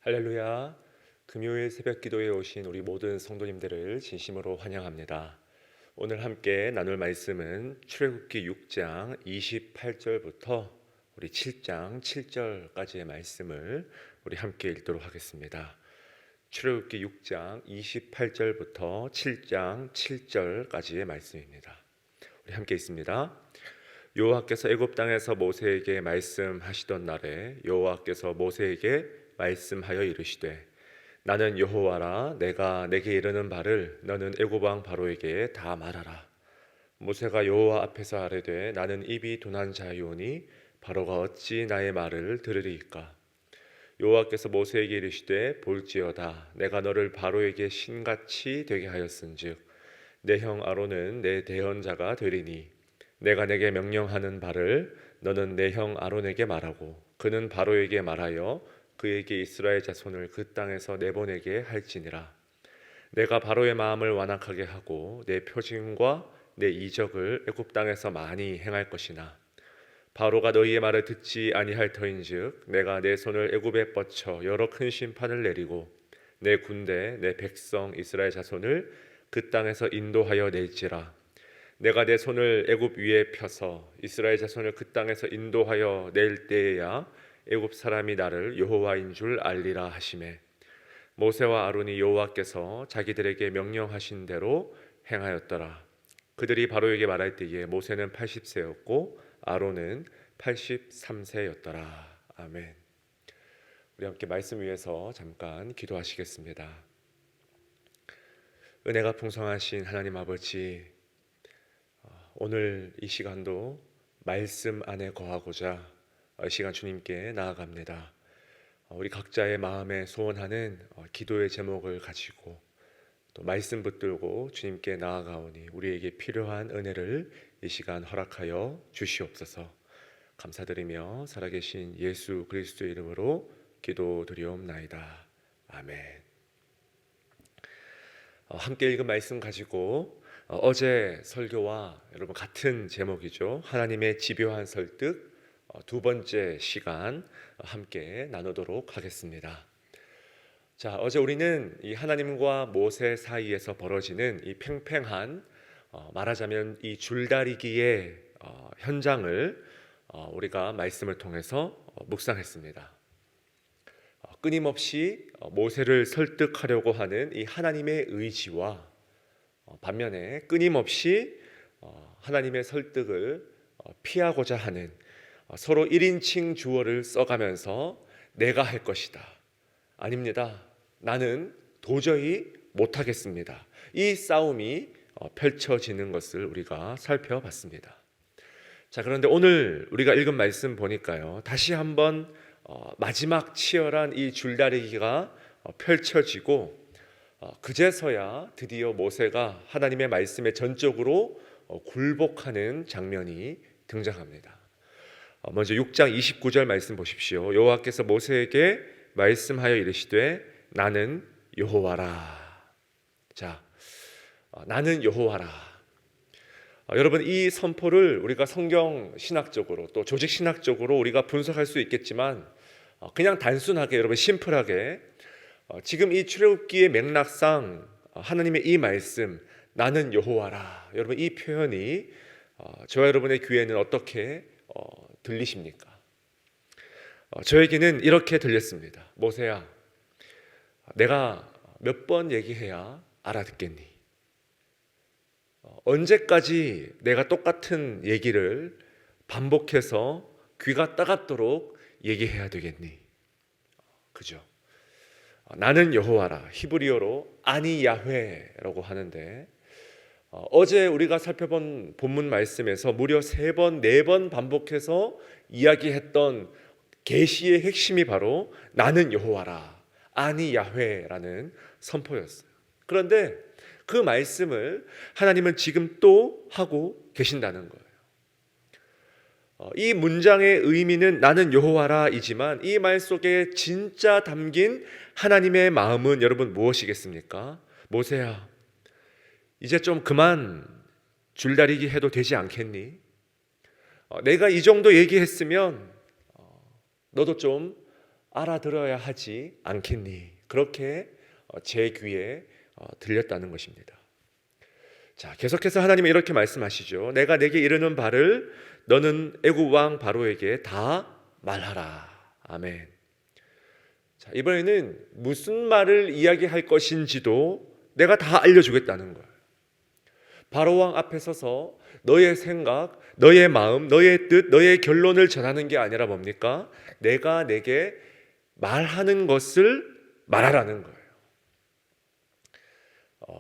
할렐루야. 금요일 새벽 기도에 오신 우리 모든 성도님들을 진심으로 환영합니다. 오늘 함께 나눌 말씀은 출애굽기 6장 28절부터 우리 7장 7절까지의 말씀을 우리 함께 읽도록 하겠습니다. 출애굽기 6장 28절부터 7장 7절까지의 말씀입니다. 우리 함께 있습니다. 여호와께서 애굽 땅에서 모세에게 말씀하시던 날에 여호와께서 모세에게 말씀하여 이르시되 나는 여호와라. 내가 내게 이르는 바를 너는 애굽 왕 바로에게 다 말하라. 모세가 여호와 앞에서 아뢰되 나는 입이 둔한 자이오니 바로가 어찌 나의 말을 들으리이까. 여호와께서 모세에게 이르시되 볼지어다 내가 너를 바로에게 신같이 되게 하였은즉 내 형 아론은 내 대언자가 되리니 내가 내게 명령하는 바를 너는 내 형 아론에게 말하고 그는 바로에게 말하여 그에게 이스라엘 자손을 그 땅에서 내보내게 할지니라. 내가 바로의 마음을 완악하게 하고 내 표징과 내 이적을 애굽 땅에서 많이 행할 것이나 바로가 너희의 말을 듣지 아니할 터인즉 내가 내 손을 애굽에 뻗쳐 여러 큰 심판을 내리고 내 군대 내 백성 이스라엘 자손을 그 땅에서 인도하여 낼지라. 내가 내 손을 애굽 위에 펴서 이스라엘 자손을 그 땅에서 인도하여 낼 때에야 애굽 사람이 나를 여호와인 줄 알리라 하시매 모세와 아론이 여호와께서 자기들에게 명령하신 대로 행하였더라. 그들이 바로에게 말할 때에 모세는 80세였고 아론은 83세였더라. 아멘. 우리 함께 말씀 위에서 잠깐 기도하시겠습니다. 은혜가 풍성하신 하나님 아버지, 오늘 이 시간도 말씀 안에 거하고자 이 시간 주님께 나아갑니다. 우리 각자의 마음에 소원하는 기도의 제목을 가지고 또 말씀 붙들고 주님께 나아가오니 우리에게 필요한 은혜를 이 시간 허락하여 주시옵소서. 감사드리며 살아계신 예수 그리스도의 이름으로 기도드리옵나이다. 아멘. 함께 읽은 말씀 가지고 어제 설교와 여러분 같은 제목이죠. 하나님의 집요한 설득 두 번째 시간 함께 나누도록 하겠습니다. 자, 어제 우리는 이 하나님과 모세 사이에서 벌어지는 이 팽팽한 말하자면 이 줄다리기의 현장을 우리가 말씀을 통해서 묵상했습니다. 끊임없이 모세를 설득하려고 하는 이 하나님의 의지와 반면에 끊임없이 하나님의 설득을 피하고자 하는 서로 1인칭 주어를 써가면서 내가 할 것이다. 아닙니다. 나는 도저히 못하겠습니다. 이 싸움이 펼쳐지는 것을 우리가 살펴봤습니다. 자, 그런데 오늘 우리가 읽은 말씀 보니까요, 다시 한번 마지막 치열한 이 줄다리기가 펼쳐지고 그제서야 드디어 모세가 하나님의 말씀에 전적으로 굴복하는 장면이 등장합니다. 먼저 6장 29절 말씀 보십시오. 여호와께서 모세에게 말씀하여 이르시되 나는 여호와라. 자, 나는 여호와라. 여러분, 이 선포를 우리가 성경 신학적으로 또 조직 신학적으로 우리가 분석할 수 있겠지만 그냥 단순하게 여러분 심플하게 지금 이 출애굽기의 맥락상 하나님의 이 말씀 나는 여호와라, 여러분 이 표현이 저와 여러분의 귀에는 어떻게 들리십니까? 저에게는 이렇게 들렸습니다. 모세야, 내가 몇 번 얘기해야 알아듣겠니? 언제까지 내가 똑같은 얘기를 반복해서 귀가 따갑도록 얘기해야 되겠니? 그죠? 나는 여호와라, 히브리어로 아니 야훼라고 하는데 어제 우리가 살펴본 본문 말씀에서 무려 3번, 4번 반복해서 이야기했던 계시의 핵심이 바로 나는 여호와라, 아니 야훼라는 선포였어요. 그런데 그 말씀을 하나님은 지금 또 하고 계신다는 거예요. 이 문장의 의미는 나는 여호와라이지만 이 말 속에 진짜 담긴 하나님의 마음은 여러분 무엇이겠습니까? 모세야, 이제 좀 그만 줄다리기 해도 되지 않겠니? 내가 이 정도 얘기했으면 너도 좀 알아들어야 하지 않겠니? 그렇게 제 귀에 들렸다는 것입니다. 자, 계속해서 하나님은 이렇게 말씀하시죠. 내가 내게 이르는 바를 너는 애굽 왕 바로에게 다 말하라. 아멘. 자, 이번에는 무슨 말을 이야기할 것인지도 내가 다 알려주겠다는 거예요. 바로 왕 앞에 서서 너의 생각, 너의 마음, 너의 뜻, 너의 결론을 전하는 게 아니라 뭡니까? 내가 내게 말하는 것을 말하라는 거예요.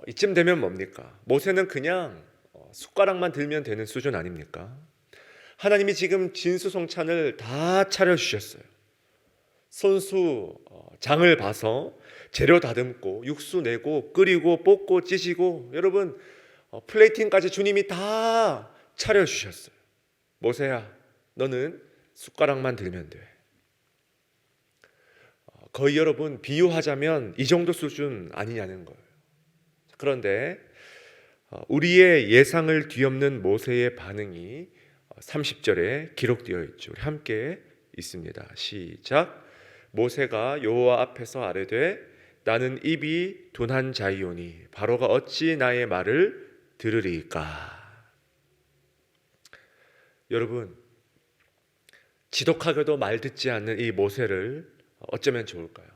이쯤 되면 뭡니까? 모세는 그냥 숟가락만 들면 되는 수준 아닙니까? 하나님이 지금 진수성찬을 다 차려주셨어요. 손수 장을 봐서 재료 다듬고 육수 내고 끓이고 볶고 찌시고, 여러분 플레이팅까지 주님이 다 차려주셨어요. 모세야, 너는 숟가락만 들면 돼. 거의 여러분 비유하자면 이 정도 수준 아니냐는 거예요. 그런데 우리의 예상을 뒤엎는 모세의 반응이 30절에 기록되어 있죠. 우리 함께 있습니다. 시작. 모세가 여호와 앞에서 아뢰되 나는 입이 둔한 자이오니 바로가 어찌 나의 말을 들으리까. 여러분, 지독하게도 말 듣지 않는 이 모세를 어쩌면 좋을까요?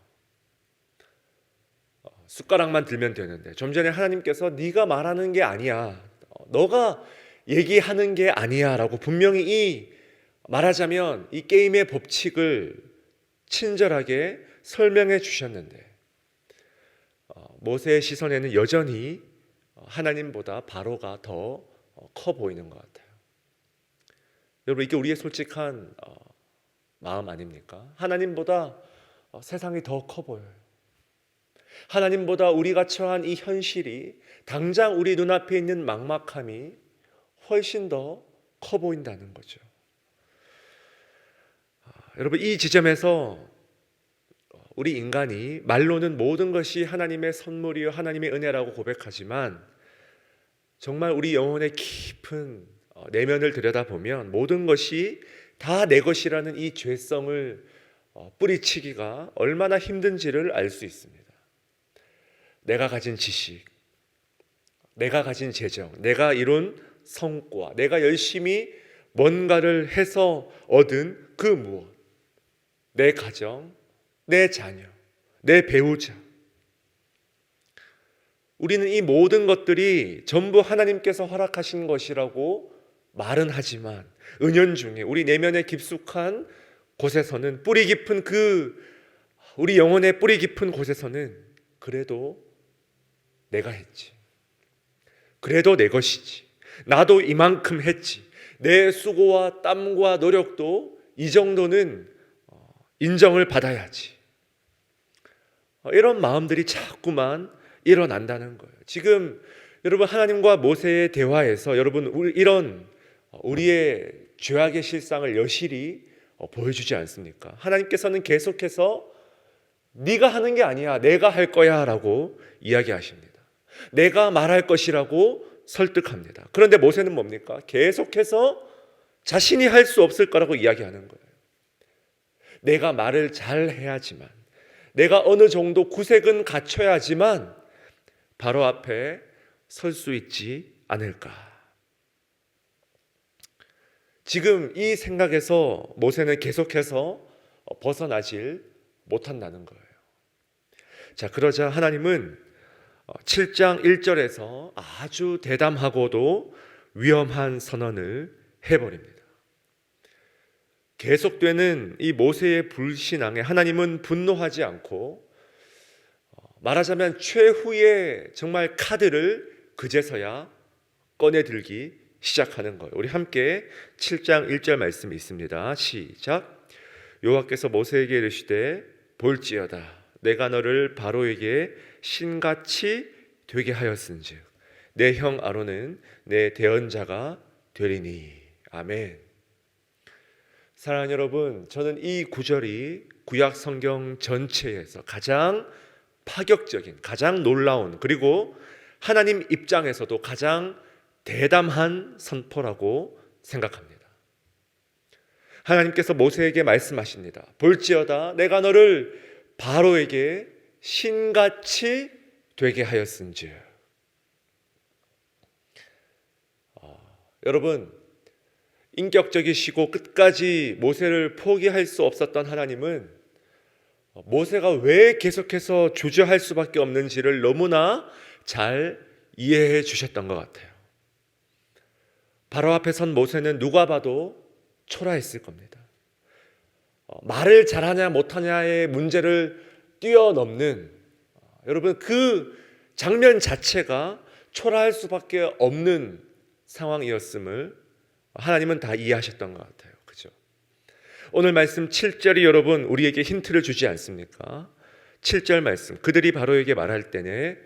숟가락만 들면 되는데, 좀 전에 하나님께서 네가 말하는 게 아니야, 너가 얘기하는 게 아니야 라고 분명히 말하자면 이 게임의 법칙을 친절하게 설명해 주셨는데, 모세의 시선에는 여전히 하나님보다 바로가 더 커 보이는 것 같아요. 여러분, 이게 우리의 솔직한 마음 아닙니까? 하나님보다 세상이 더 커 보여요. 하나님보다 우리가 처한 이 현실이, 당장 우리 눈앞에 있는 막막함이 훨씬 더 커 보인다는 거죠. 여러분, 이 지점에서 우리 인간이 말로는 모든 것이 하나님의 선물이요 하나님의 은혜라고 고백하지만, 정말 우리 영혼의 깊은 내면을 들여다보면 모든 것이 다 내 것이라는 이 죄성을 뿌리치기가 얼마나 힘든지를 알 수 있습니다. 내가 가진 지식, 내가 가진 재정, 내가 이룬 성과, 내가 열심히 뭔가를 해서 얻은 그 무엇, 내 가정, 내 자녀, 내 배우자, 우리는 이 모든 것들이 전부 하나님께서 허락하신 것이라고 말은 하지만, 은연중에 우리 내면의 깊숙한 곳에서는, 뿌리 깊은 우리 영혼의 뿌리 깊은 곳에서는 그래도 내가 했지, 그래도 내 것이지, 나도 이만큼 했지, 내 수고와 땀과 노력도 이 정도는 인정을 받아야지, 이런 마음들이 자꾸만 일어난다는 거예요. 지금 여러분, 하나님과 모세의 대화에서 여러분 이런 우리의 죄악의 실상을 여실히 보여주지 않습니까? 하나님께서는 계속해서 네가 하는 게 아니야, 내가 할 거야 라고 이야기하십니다. 내가 말할 것이라고 설득합니다. 그런데 모세는 뭡니까? 계속해서 자신이 할 수 없을 거라고 이야기하는 거예요. 내가 말을 잘 해야지만, 내가 어느 정도 구색은 갖춰야지만 바로 앞에 설 수 있지 않을까. 지금 이 생각에서 모세는 계속해서 벗어나질 못한다는 거예요. 자, 그러자 하나님은 7장 1절에서 아주 대담하고도 위험한 선언을 해버립니다. 계속되는 이 모세의 불신앙에 하나님은 분노하지 않고, 말하자면 최후의 정말 카드를 그제서야 꺼내들기 시작하는 거예요. 우리 함께 7장 1절 말씀이 있습니다. 시작. 여호와께서 모세에게 이르시되 볼지어다 내가 너를 바로에게 신같이 되게 하였은즉 내 형 아론은 내 대언자가 되리니. 아멘. 사랑하는 여러분, 저는 이 구절이 구약 성경 전체에서 가장 파격적인, 가장 놀라운, 그리고 하나님 입장에서도 가장 대담한 선포라고 생각합니다. 하나님께서 모세에게 말씀하십니다. 볼지어다 내가 너를 바로에게 신같이 되게 하였은즉. 여러분, 인격적이시고 끝까지 모세를 포기할 수 없었던 하나님은 모세가 왜 계속해서 주저할 수밖에 없는지를 너무나 잘 이해해 주셨던 것 같아요. 바로 앞에 선 모세는 누가 봐도 초라했을 겁니다. 말을 잘하냐 못하냐의 문제를 뛰어넘는, 여러분, 그 장면 자체가 초라할 수밖에 없는 상황이었음을 하나님은 다 이해하셨던 것 같아요. 그죠? 오늘 말씀 7절이 여러분 우리에게 힌트를 주지 않습니까? 7절 말씀, 그들이 바로에게 말할 때에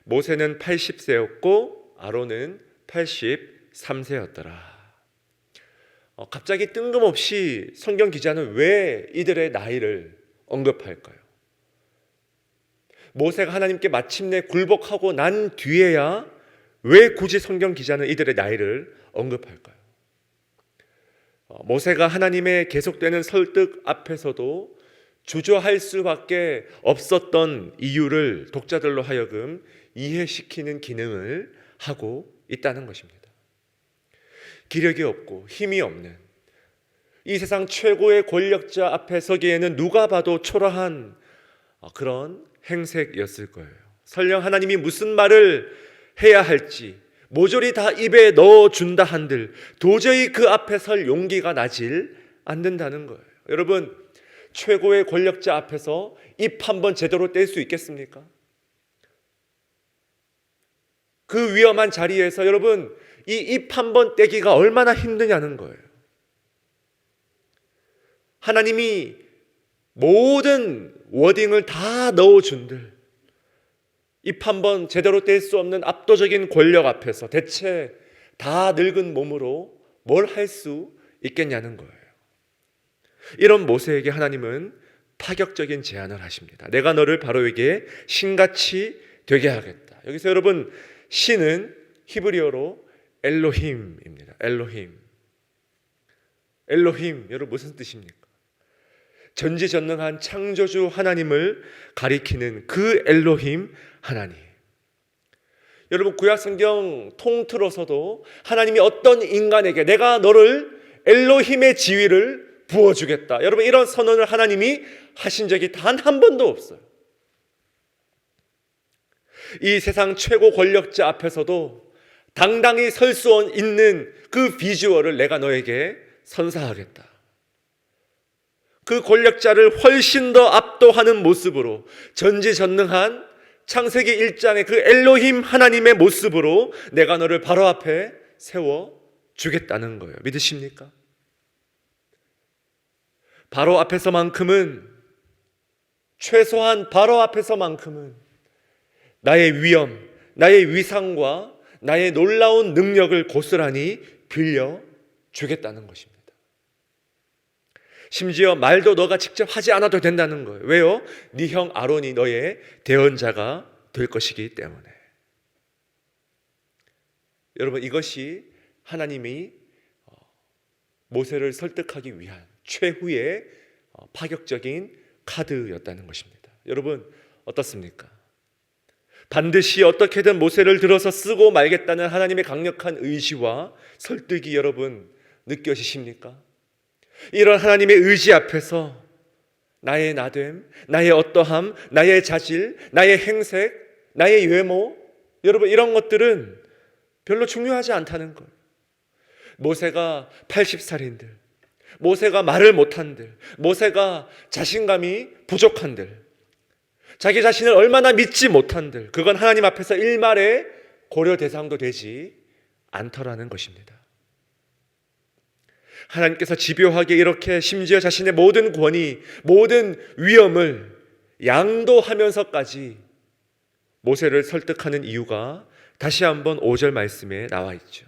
모세는 80세였고 아론은 83세였더라. 갑자기 뜬금없이 성경 기자는 왜 이들의 나이를 언급할까요? 모세가 하나님께 마침내 굴복하고 난 뒤에야 왜 굳이 성경 기자는 이들의 나이를 언급할까요? 모세가 하나님의 계속되는 설득 앞에서도 주저할 수밖에 없었던 이유를 독자들로 하여금 이해시키는 기능을 하고 있다는 것입니다. 기력이 없고 힘이 없는 이 세상 최고의 권력자 앞에 서기에는 누가 봐도 초라한 그런 행색이었을 거예요. 설령 하나님이 무슨 말을 해야 할지 모조리 다 입에 넣어준다 한들 도저히 그 앞에 설 용기가 나질 않는다는 거예요. 여러분, 최고의 권력자 앞에서 입 한번 제대로 뗄 수 있겠습니까? 그 위험한 자리에서 여러분 이 입 한번 떼기가 얼마나 힘드냐는 거예요. 하나님이 모든 워딩을 다 넣어준들 입 한번 제대로 뗄 수 없는 압도적인 권력 앞에서 대체 다 늙은 몸으로 뭘 할 수 있겠냐는 거예요. 이런 모세에게 하나님은 파격적인 제안을 하십니다. 내가 너를 바로에게 신같이 되게 하겠다. 여기서 여러분 신은 히브리어로 엘로힘입니다. 엘로힘. 엘로힘 여러분 무슨 뜻입니까? 전지전능한 창조주 하나님을 가리키는 그 엘로힘 하나님. 여러분 구약성경 통틀어서도 하나님이 어떤 인간에게 내가 너를 엘로힘의 지위를 부어주겠다, 여러분 이런 선언을 하나님이 하신 적이 단 한 번도 없어요. 이 세상 최고 권력자 앞에서도 당당히 설 수 있는 그 비주얼을 내가 너에게 선사하겠다. 그 권력자를 훨씬 더 압도하는 모습으로 전지전능한 창세기 1장의 그 엘로힘 하나님의 모습으로 내가 너를 바로 앞에 세워주겠다는 거예요. 믿으십니까? 바로 앞에서만큼은, 최소한 바로 앞에서만큼은 나의 위엄, 나의 위상과 나의 놀라운 능력을 고스란히 빌려주겠다는 것입니다. 심지어 말도 너가 직접 하지 않아도 된다는 거예요. 왜요? 네 형 아론이 너의 대언자가 될 것이기 때문에. 여러분 이것이 하나님이 모세를 설득하기 위한 최후의 파격적인 카드였다는 것입니다. 여러분 어떻습니까? 반드시 어떻게든 모세를 들어서 쓰고 말겠다는 하나님의 강력한 의지와 설득이 여러분 느껴지십니까? 이런 하나님의 의지 앞에서 나의 나됨, 나의 어떠함, 나의 자질, 나의 행색, 나의 외모, 여러분 이런 것들은 별로 중요하지 않다는 거예요. 모세가 80살인들, 모세가 말을 못한들, 모세가 자신감이 부족한들, 자기 자신을 얼마나 믿지 못한들, 그건 하나님 앞에서 일말의 고려 대상도 되지 않더라는 것입니다. 하나님께서 집요하게 이렇게 심지어 자신의 모든 권위, 모든 위엄을 양도하면서까지 모세를 설득하는 이유가 다시 한번 5절 말씀에 나와 있죠.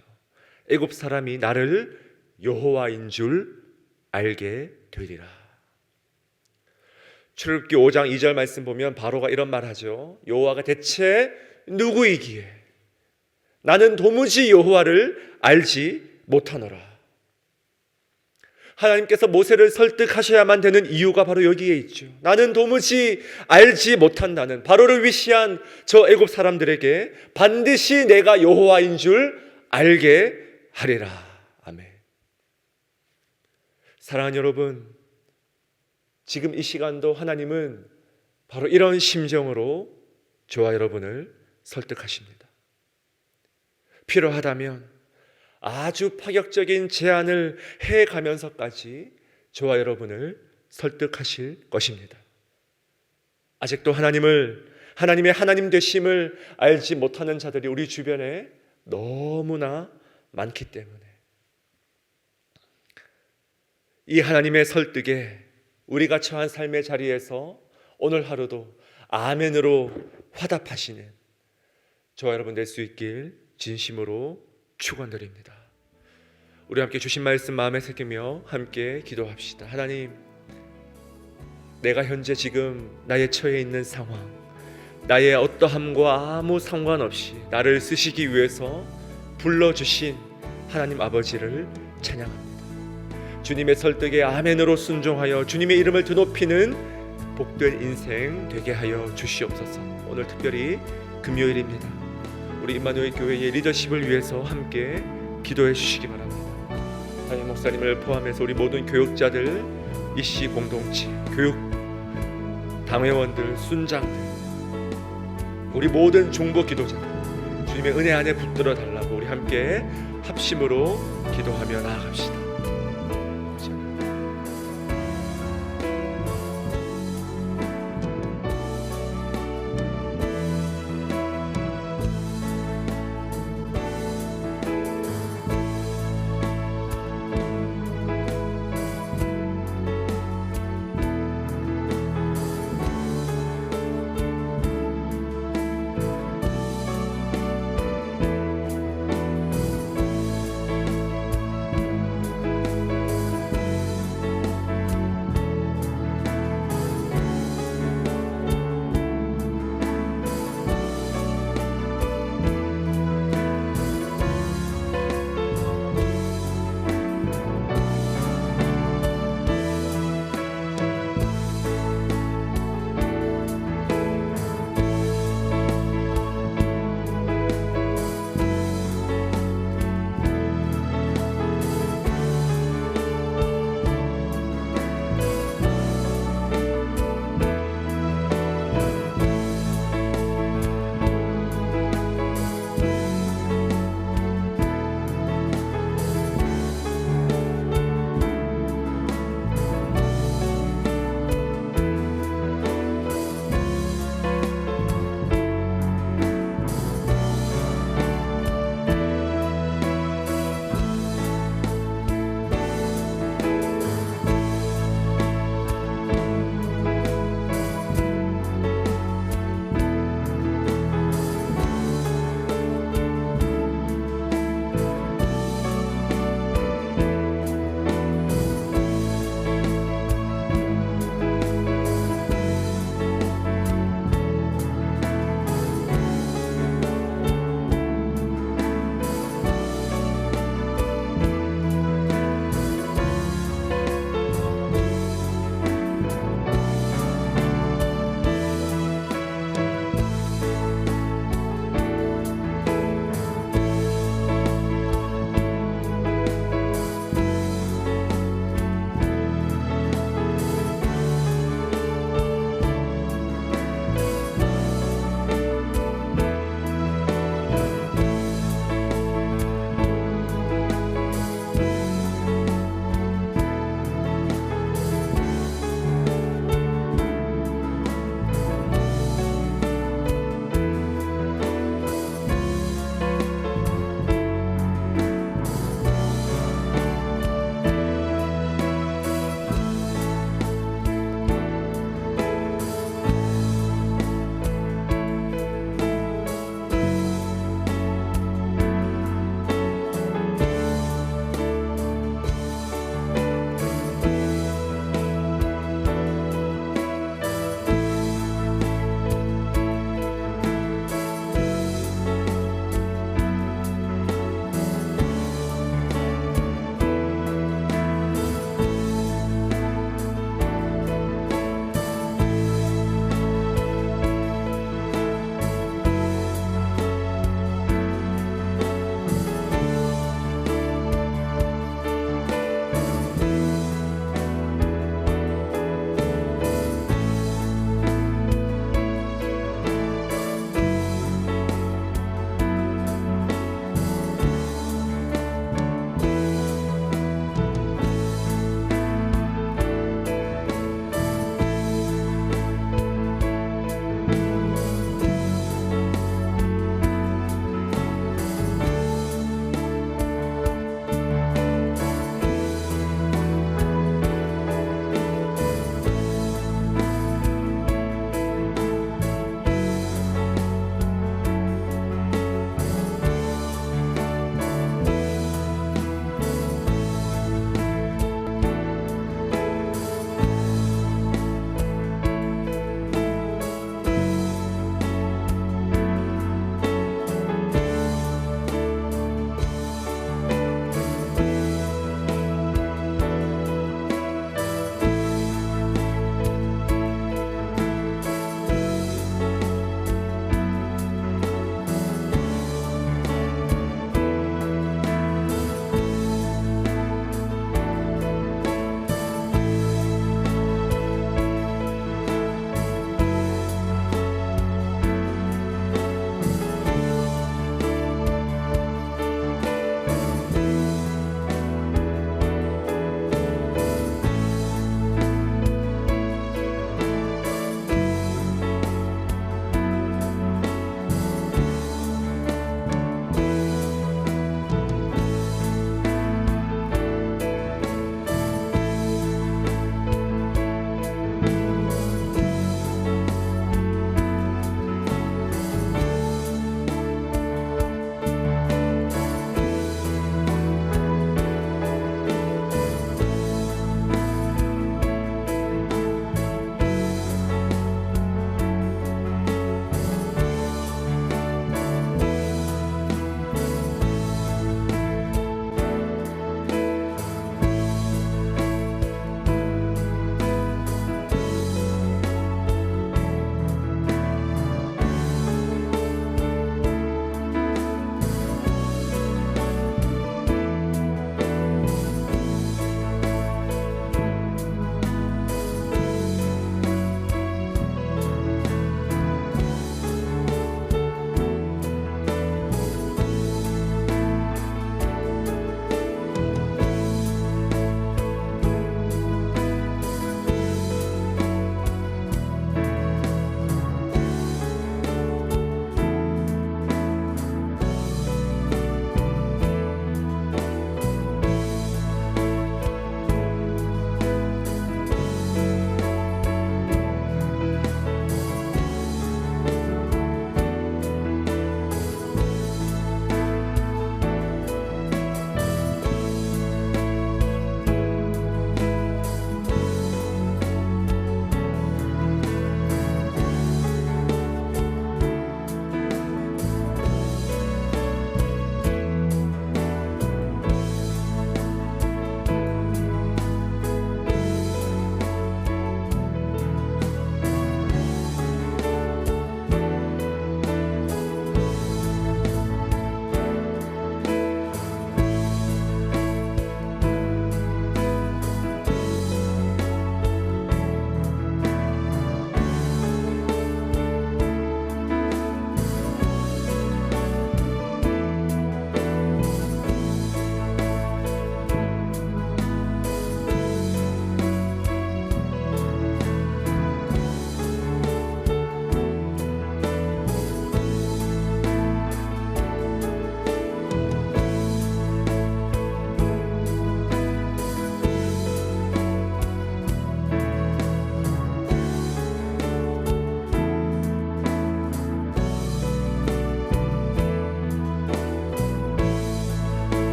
애굽 사람이 나를 여호와인 줄 알게 되리라. 출애굽기 5장 2절 말씀 보면 바로가 이런 말 하죠. 여호와가 대체 누구이기에 나는 도무지 여호와를 알지 못하노라. 하나님께서 모세를 설득하셔야만 되는 이유가 바로 여기에 있죠. 나는 도무지 알지 못한다는 바로를 위시한 저 애굽 사람들에게 반드시 내가 여호와인 줄 알게 하리라. 아멘. 사랑하는 여러분, 지금 이 시간도 하나님은 바로 이런 심정으로 저와 여러분을 설득하십니다. 필요하다면 아주 파격적인 제안을 해가면서까지 저와 여러분을 설득하실 것입니다. 아직도 하나님의 하나님 되심을 알지 못하는 자들이 우리 주변에 너무나 많기 때문에 이 하나님의 설득에 우리가 처한 삶의 자리에서 오늘 하루도 아멘으로 화답하시는 저와 여러분 될 수 있길 진심으로 축원드립니다. 우리 함께 주신 말씀 마음에 새기며 함께 기도합시다. 하나님, 내가 현재 지금 나의 처해 있는 상황, 나의 어떠함과 아무 상관없이 나를 쓰시기 위해서 불러주신 하나님 아버지를 찬양합니다. 주님의 설득에 아멘으로 순종하여 주님의 이름을 드높이는 복된 인생 되게 하여 주시옵소서. 오늘 특별히 금요일입니다. 우리 임마누엘 교회의 리더십을 위해서 함께 기도해 주시기 바랍니다. 담임 목사님을 포함해서 우리 모든 교육자들, 이씨 공동체, 교육 당회원들, 순장들, 우리 모든 중보 기도자들 주님의 은혜 안에 붙들어 달라고 우리 함께 합심으로 기도하며 나아갑시다.